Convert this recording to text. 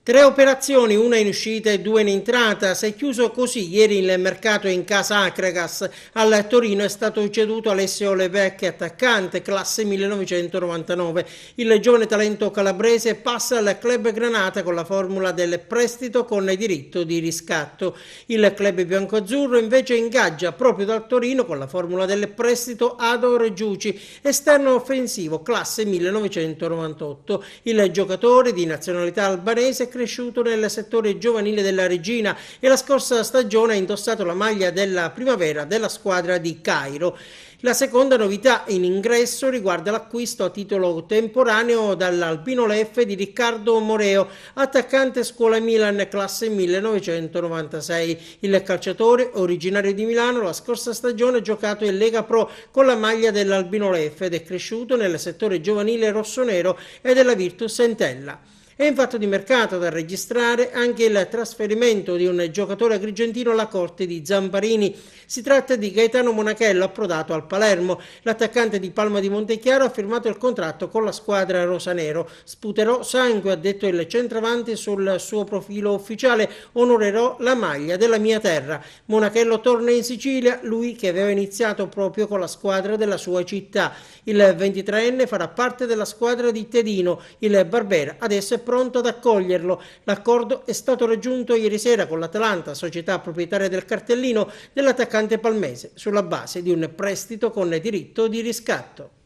Tre operazioni, una in uscita e due in entrata. Si è chiuso così ieri il mercato in casa Acregas. Al Torino è stato ceduto Alessio Levecchi, attaccante, classe 1999. Il giovane talento calabrese passa al club Granata con la formula del prestito con diritto di riscatto. Il club biancoazzurro invece ingaggia proprio dal Torino con la formula del prestito Ador Giuci, esterno offensivo, classe 1998. Il giocatore di nazionalità albanese è cresciuto nel settore giovanile della Regina e la scorsa stagione ha indossato la maglia della primavera della squadra di Cairo. La seconda novità in ingresso riguarda l'acquisto a titolo temporaneo dall'Albino Leffe di Riccardo Moreo, attaccante scuola Milan classe 1996. Il calciatore, originario di Milano, la scorsa stagione ha giocato in Lega Pro con la maglia dell'Albino Leffe ed è cresciuto nel settore giovanile rossonero e della Virtus Entella. È in fatto di mercato da registrare anche il trasferimento di un giocatore agrigentino alla corte di Zamparini. Si tratta di Gaetano Monachello, approdato al Palermo. L'attaccante di Palma di Montechiaro ha firmato il contratto con la squadra rosanero. Sputerò sangue, ha detto il centravanti sul suo profilo ufficiale, onorerò la maglia della mia terra. Monachello torna in Sicilia, lui che aveva iniziato proprio con la squadra della sua città. Il 23enne farà parte della squadra di Tedino. Il Barbera adesso è pronto ad accoglierlo. L'accordo è stato raggiunto ieri sera con l'Atalanta, società proprietaria del cartellino dell'attaccante palmese, sulla base di un prestito con diritto di riscatto.